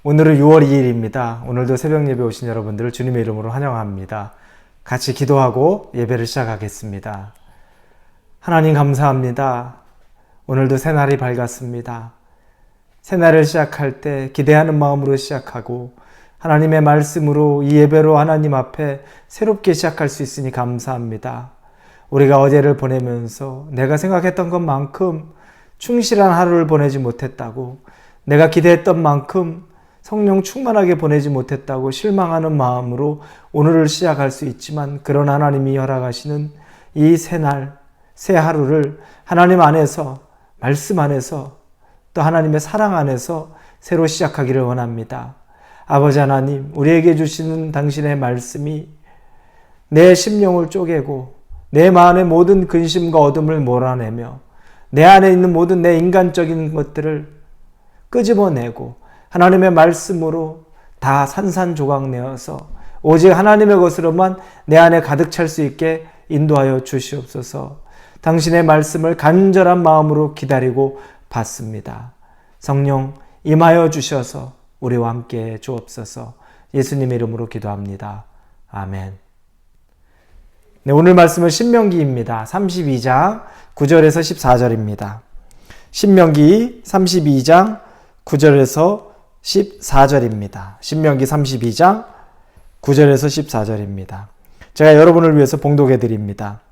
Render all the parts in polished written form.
오늘은 6월 2일입니다. 오늘도 새벽 예배 오신 여러분들을 주님의 이름으로 환영합니다. 같이 기도하고 예배를 시작하겠습니다. 하나님 감사합니다. 오늘도 새날이 밝았습니다. 새날을 시작할 때 기대하는 마음으로 시작하고 하나님의 말씀으로 이 예배로 하나님 앞에 새롭게 시작할 수 있으니 감사합니다. 우리가 어제를 보내면서 내가 생각했던 것만큼 충실한 하루를 보내지 못했다고, 내가 기대했던 만큼 성령 충만하게 보내지 못했다고 실망하는 마음으로 오늘을 시작할 수 있지만, 그런 하나님이 허락하시는 이 새날, 새 하루를 하나님 안에서, 말씀 안에서, 또 하나님의 사랑 안에서 새로 시작하기를 원합니다. 아버지 하나님, 우리에게 주시는 당신의 말씀이 내 심령을 쪼개고 내 마음의 모든 근심과 어둠을 몰아내며 내 안에 있는 모든 내 인간적인 것들을 끄집어내고 하나님의 말씀으로 다 산산조각내어서 오직 하나님의 것으로만 내 안에 가득 찰 수 있게 인도하여 주시옵소서. 당신의 말씀을 간절한 마음으로 기다리고 받습니다. 성령 임하여 주셔서 우리와 함께 주옵소서. 예수님의 이름으로 기도합니다. 아멘. 네, 오늘 말씀은 신명기입니다. 32장 9절에서 14절입니다. 신명기 32장 9절에서 14절입니다. 신명기 32장 9절에서 14절입니다. 제가 여러분을 위해서 봉독해 드립니다.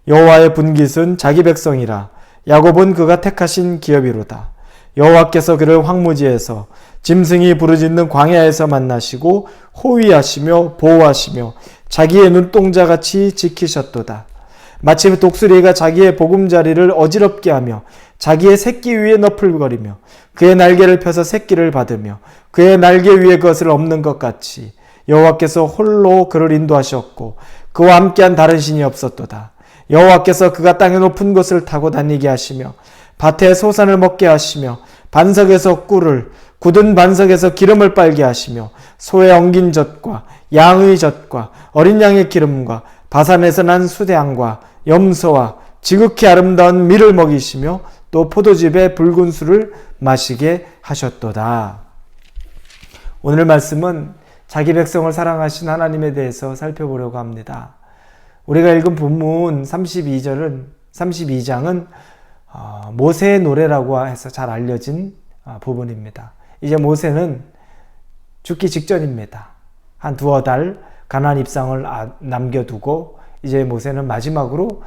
여호와의 분깃은 자기 백성이라. 야곱은 그가 택하신 기업이로다. 여호와께서 그를 황무지에서 짐승이 부르짖는 광야에서 만나시고 호위하시며 보호하시며 자기의 눈동자같이 지키셨도다. 마치 독수리가 자기의 보금자리를 어지럽게 하며 자기의 새끼 위에 너풀거리며 그의 날개를 펴서 새끼를 받으며 그의 날개 위에 그것을 엎는 것 같이 여호와께서 홀로 그를 인도하셨고 그와 함께한 다른 신이 없었도다. 여호와께서 그가 땅의 높은 곳을 타고 다니게 하시며 밭에 소산을 먹게 하시며 반석에서 꿀을, 굳은 반석에서 기름을 빨게 하시며 소의 엉긴 젖과 양의 젖과 어린 양의 기름과 바산에서 난 수대양과 염소와 지극히 아름다운 밀을 먹이시며 또 포도즙의 붉은 술을 마시게 하셨도다. 오늘 말씀은 자기 백성을 사랑하신 하나님에 대해서 살펴보려고 합니다. 우리가 읽은 본문 32장은 모세의 노래라고 해서 잘 알려진 부분입니다. 이제 모세는 죽기 직전입니다. 한 두어 달 가나안 입성을 남겨두고 이제 모세는 마지막으로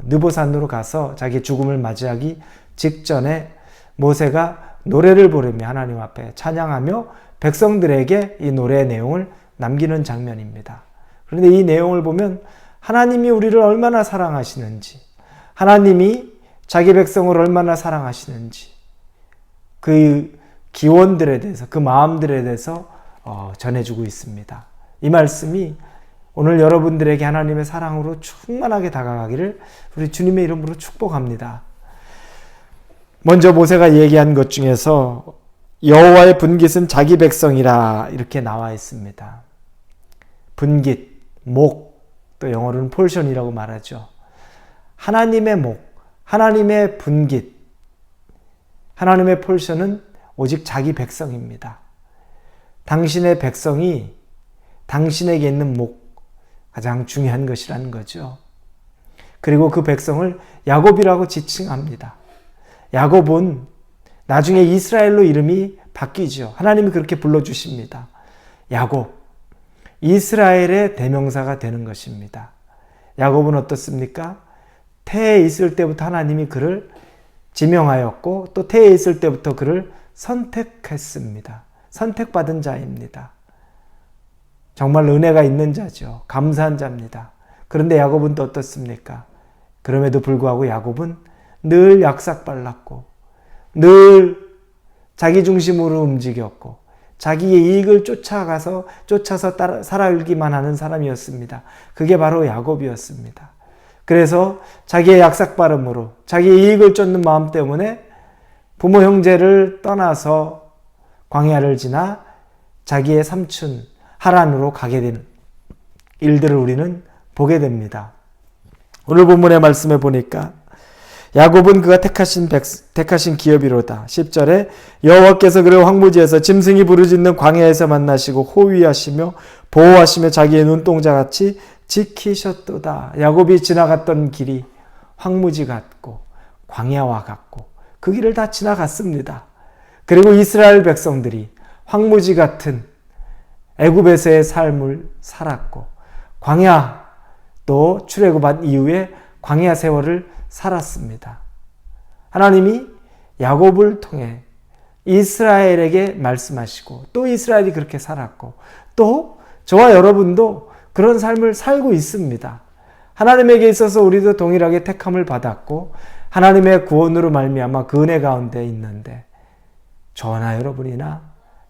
느보산으로 가서 자기 죽음을 맞이하기 직전에 모세가 노래를 부르며 하나님 앞에 찬양하며 백성들에게 이 노래의 내용을 남기는 장면입니다. 그런데 이 내용을 보면 하나님이 우리를 얼마나 사랑하시는지, 하나님이 자기 백성을 얼마나 사랑하시는지, 그 기원들에 대해서, 그 마음들에 대해서 전해주고 있습니다. 이 말씀이 오늘 여러분들에게 하나님의 사랑으로 충만하게 다가가기를 우리 주님의 이름으로 축복합니다. 먼저 모세가 얘기한 것 중에서 여호와의 분깃은 자기 백성이라 이렇게 나와 있습니다. 분깃, 목, 또 영어로는 폴션이라고 말하죠. 하나님의 목, 하나님의 분깃, 하나님의 폴션은 오직 자기 백성입니다. 당신의 백성이 당신에게 있는 목, 가장 중요한 것이라는 거죠. 그리고 그 백성을 야곱이라고 지칭합니다. 야곱은 나중에 이스라엘로 이름이 바뀌죠. 하나님이 그렇게 불러주십니다. 야곱, 이스라엘의 대명사가 되는 것입니다. 야곱은 어떻습니까? 태에 있을 때부터 하나님이 그를 지명하였고 또 태에 있을 때부터 그를 선택했습니다. 선택받은 자입니다. 정말 은혜가 있는 자죠. 감사한 자입니다. 그런데 야곱은 또 어떻습니까? 그럼에도 불구하고 야곱은 늘 약삭발랐고 늘 자기 중심으로 움직였고 자기의 이익을 쫓아서 살아가기만 하는 사람이었습니다. 그게 바로 야곱이었습니다. 그래서 자기의 약삭발음으로 자기의 이익을 쫓는 마음 때문에 부모 형제를 떠나서 광야를 지나 자기의 삼촌 하란으로 가게 되는 일들을 우리는 보게 됩니다. 오늘 본문의 말씀에 보니까 야곱은 그가 택하신 기업이로다. 10절에 여호와께서 그를 황무지에서 짐승이 부르짖는 광야에서 만나시고 호위하시며 보호하시며 자기의 눈동자같이 지키셨도다. 야곱이 지나갔던 길이 황무지 같고 광야와 같고 그 길을 다 지나갔습니다. 그리고 이스라엘 백성들이 황무지 같은 애굽에서의 삶을 살았고 광야 또 출애굽한 이후에 광야 세월을 살았습니다. 하나님이 야곱을 통해 이스라엘에게 말씀하시고 또 이스라엘이 그렇게 살았고 또 저와 여러분도 그런 삶을 살고 있습니다. 하나님에게 있어서 우리도 동일하게 택함을 받았고 하나님의 구원으로 말미암아 그 은혜 가운데 있는데 저나 여러분이나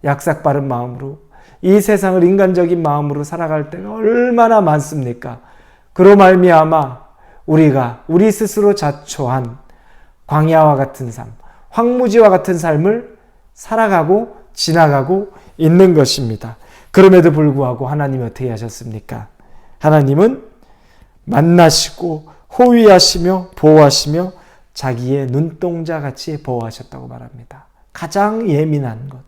약삭빠른 마음으로 이 세상을 인간적인 마음으로 살아갈 때가 얼마나 많습니까? 그로 말미암아 우리가 우리 스스로 자초한 광야와 같은 삶, 황무지와 같은 삶을 살아가고 지나가고 있는 것입니다. 그럼에도 불구하고 하나님이 어떻게 하셨습니까? 하나님은 만나시고 호위하시며 보호하시며 자기의 눈동자같이 보호하셨다고 말합니다. 가장 예민한 것,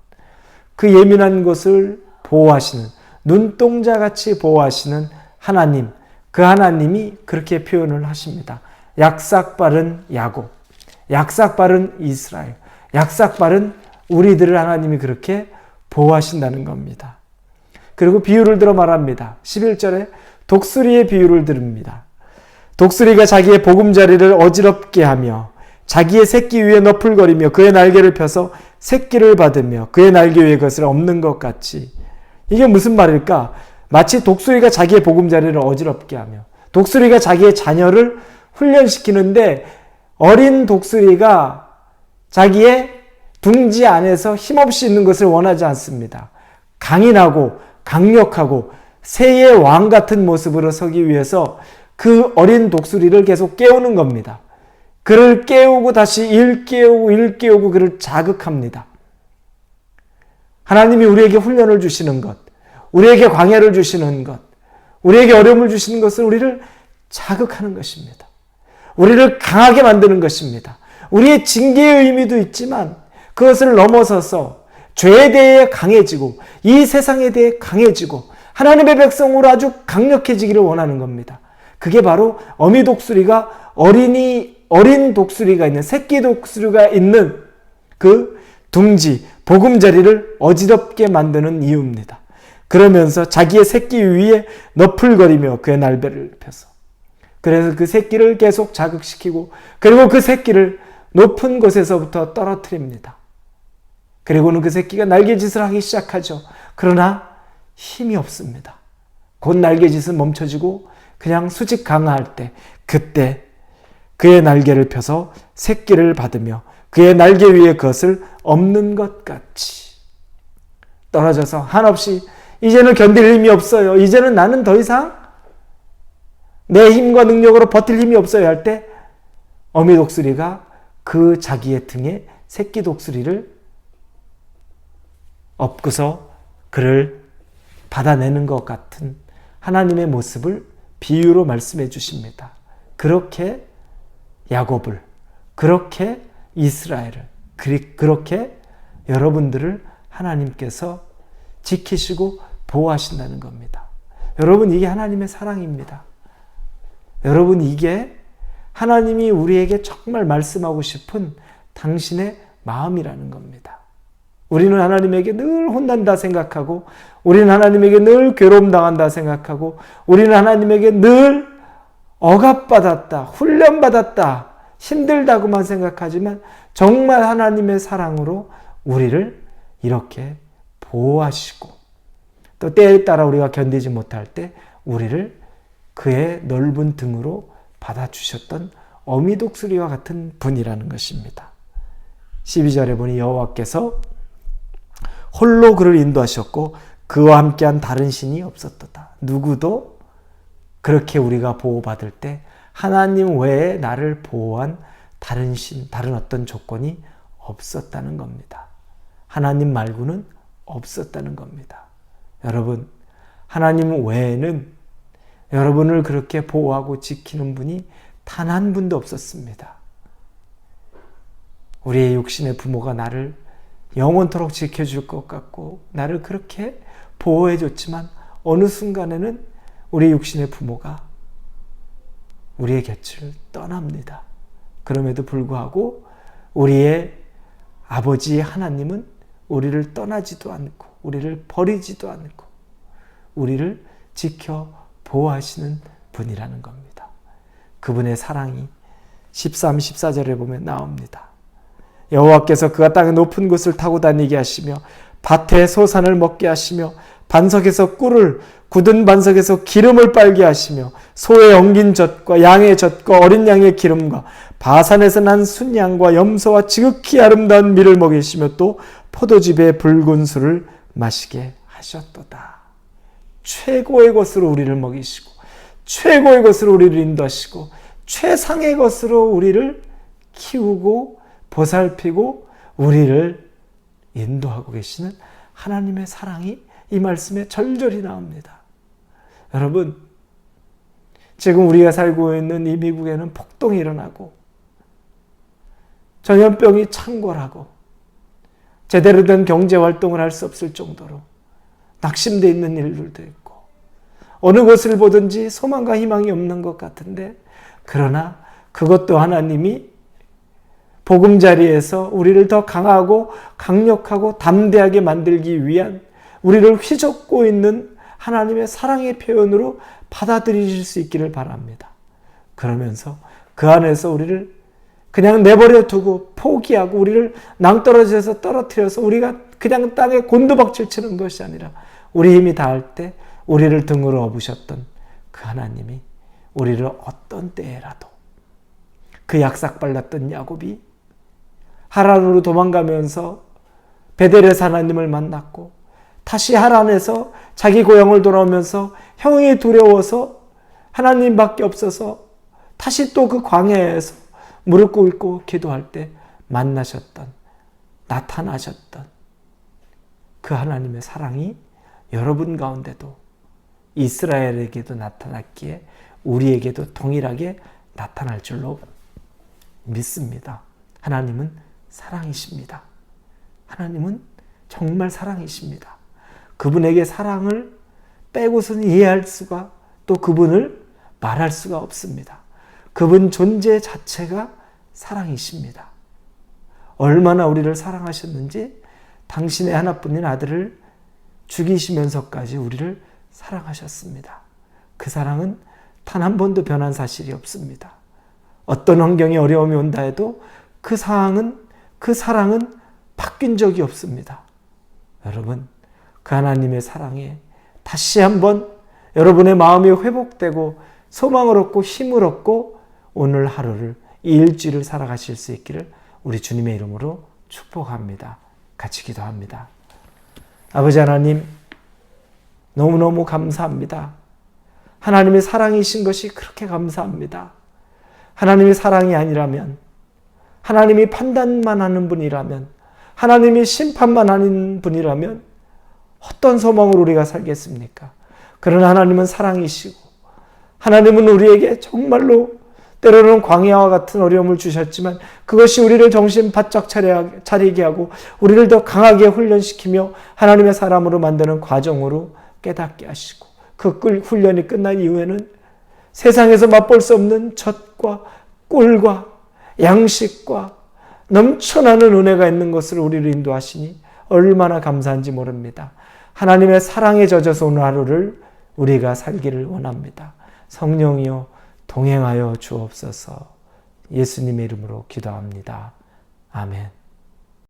그 예민한 것을 보호하시는, 눈동자같이 보호하시는 하나님, 그 하나님이 그렇게 표현을 하십니다. 약삭빠른 야곱, 약삭빠른 이스라엘, 약삭빠른 우리들을 하나님이 그렇게 보호하신다는 겁니다. 그리고 비유를 들어 말합니다. 11절에 독수리의 비유를 들읍니다. 독수리가 자기의 보금자리를 어지럽게 하며 자기의 새끼 위에 너풀거리며 그의 날개를 펴서 새끼를 받으며 그의 날개 위에 것을 엎는 것 같이. 이게 무슨 말일까? 마치 독수리가 자기의 보금자리를 어지럽게 하며 독수리가 자기의 자녀를 훈련시키는데 어린 독수리가 자기의 둥지 안에서 힘없이 있는 것을 원하지 않습니다. 강인하고 강력하고 새의 왕 같은 모습으로 서기 위해서 그 어린 독수리를 계속 깨우는 겁니다. 그를 깨우고 다시 일깨우고 그를 자극합니다. 하나님이 우리에게 훈련을 주시는 것, 우리에게 광야를 주시는 것, 우리에게 어려움을 주시는 것은 우리를 자극하는 것입니다. 우리를 강하게 만드는 것입니다. 우리의 징계의 의미도 있지만 그것을 넘어서서 죄에 대해 강해지고 이 세상에 대해 강해지고 하나님의 백성으로 아주 강력해지기를 원하는 겁니다. 그게 바로 어미 독수리가 어린 독수리가 있는 새끼 독수리가 있는 그 둥지, 보금자리를 어지럽게 만드는 이유입니다. 그러면서 자기의 새끼 위에 너풀거리며 그의 날개를 펴서 그래서 그 새끼를 계속 자극시키고 그리고 그 새끼를 높은 곳에서부터 떨어뜨립니다. 그리고는 그 새끼가 날개짓을 하기 시작하죠. 그러나 힘이 없습니다. 곧 날개짓은 멈춰지고 그냥 수직 강화할 때 그때 그의 날개를 펴서 새끼를 받으며 그의 날개 위에 그것을 엎는 것 같이 떨어져서 한없이 이제는 견딜 힘이 없어요. 이제는 나는 더 이상 내 힘과 능력으로 버틸 힘이 없어요 할 때 어미 독수리가 그 자기의 등에 새끼 독수리를 엎고서 그를 받아내는 것 같은 하나님의 모습을 비유로 말씀해 주십니다. 그렇게 야곱을, 그렇게 이스라엘을, 그렇게 여러분들을 하나님께서 지키시고 보호하신다는 겁니다. 여러분, 이게 하나님의 사랑입니다. 여러분, 이게 하나님이 우리에게 정말 말씀하고 싶은 당신의 마음이라는 겁니다. 우리는 하나님에게 늘 혼난다 생각하고 우리는 하나님에게 늘 괴로움 당한다 생각하고 우리는 하나님에게 늘 억압받았다, 훈련받았다, 힘들다고만 생각하지만 정말 하나님의 사랑으로 우리를 이렇게 보호하시고 또 때에 따라 우리가 견디지 못할 때 우리를 그의 넓은 등으로 받아주셨던 어미 독수리와 같은 분이라는 것입니다. 12절에 보니 여호와께서 홀로 그를 인도하셨고 그와 함께한 다른 신이 없었도다. 누구도 그렇게 우리가 보호받을 때 하나님 외에 나를 보호한 다른 신, 다른 어떤 조건이 없었다는 겁니다. 하나님 말고는 없었다는 겁니다. 여러분, 하나님 외에는 여러분을 그렇게 보호하고 지키는 분이 단 한 분도 없었습니다. 우리의 육신의 부모가 나를 영원토록 지켜줄 것 같고 나를 그렇게 보호해줬지만 어느 순간에는 우리 육신의 부모가 우리의 곁을 떠납니다. 그럼에도 불구하고 우리의 아버지 하나님은 우리를 떠나지도 않고 우리를 버리지도 않고 우리를 지켜 보호하시는 분이라는 겁니다. 그분의 사랑이 13, 14절에 보면 나옵니다. 여호와께서 그가 땅의 높은 곳을 타고 다니게 하시며 밭에 소산을 먹게 하시며 반석에서 꿀을 굳은 반석에서 기름을 빨게 하시며 소의 엉긴 젖과 양의 젖과 어린 양의 기름과 바산에서 난 순양과 염소와 지극히 아름다운 밀을 먹이시며 또 포도즙의 붉은 술을 마시게 하셨도다. 최고의 것으로 우리를 먹이시고 최고의 것으로 우리를 인도하시고 최상의 것으로 우리를 키우고 보살피고 우리를 인도하고 계시는 하나님의 사랑이 이 말씀에 절절히 나옵니다. 여러분, 지금 우리가 살고 있는 이 미국에는 폭동이 일어나고 전염병이 창궐하고 제대로 된 경제활동을 할 수 없을 정도로 낙심되어 있는 일들도 있고 어느 곳을 보든지 소망과 희망이 없는 것 같은데 그러나 그것도 하나님이 보금자리에서 우리를 더 강하고 강력하고 담대하게 만들기 위한 우리를 휘젓고 있는 하나님의 사랑의 표현으로 받아들이실 수 있기를 바랍니다. 그러면서 그 안에서 우리를 그냥 내버려 두고 포기하고 우리를 낭떠러지에서 떨어뜨려서 우리가 그냥 땅에 곤두박질 치는 것이 아니라 우리 힘이 닿을 때 우리를 등으로 업으셨던 그 하나님이 우리를 어떤 때에라도 그 약삭 발랐던 야곱이 하란으로 도망가면서 베델에서 하나님을 만났고 다시 하란에서 자기 고향을 돌아오면서 형이 두려워서 하나님밖에 없어서 다시 또 그 광야에서 무릎 꿇고 기도할 때 만나셨던 나타나셨던 그 하나님의 사랑이 여러분 가운데도 이스라엘에게도 나타났기에 우리에게도 동일하게 나타날 줄로 믿습니다. 하나님은 사랑이십니다. 하나님은 정말 사랑이십니다. 그분에게 사랑을 빼고서는 이해할 수가 또 그분을 말할 수가 없습니다. 그분 존재 자체가 사랑이십니다. 얼마나 우리를 사랑하셨는지 당신의 하나뿐인 아들을 죽이시면서까지 우리를 사랑하셨습니다. 그 사랑은 단 한 번도 변한 사실이 없습니다. 어떤 환경에 어려움이 온다 해도 그 사랑은 바뀐 적이 없습니다. 여러분, 그 하나님의 사랑에 다시 한번 여러분의 마음이 회복되고 소망을 얻고 힘을 얻고 오늘 하루를 이 일주일을 살아가실 수 있기를 우리 주님의 이름으로 축복합니다. 같이 기도합니다. 아버지 하나님, 너무너무 감사합니다. 하나님의 사랑이신 것이 그렇게 감사합니다. 하나님의 사랑이 아니라면, 하나님이 판단만 하는 분이라면, 하나님이 심판만 하는 분이라면 어떤 소망으로 우리가 살겠습니까? 그러나 하나님은 사랑이시고 하나님은 우리에게 정말로 때로는 광야와 같은 어려움을 주셨지만 그것이 우리를 정신 바짝 차리게 하고 우리를 더 강하게 훈련시키며 하나님의 사람으로 만드는 과정으로 깨닫게 하시고 그 훈련이 끝난 이후에는 세상에서 맛볼 수 없는 젖과 꿀과 양식과 넘쳐나는 은혜가 있는 것을 우리를 인도하시니 얼마나 감사한지 모릅니다. 하나님의 사랑에 젖어서 오늘 하루를 우리가 살기를 원합니다. 성령이여 동행하여 주옵소서. 예수님의 이름으로 기도합니다. 아멘.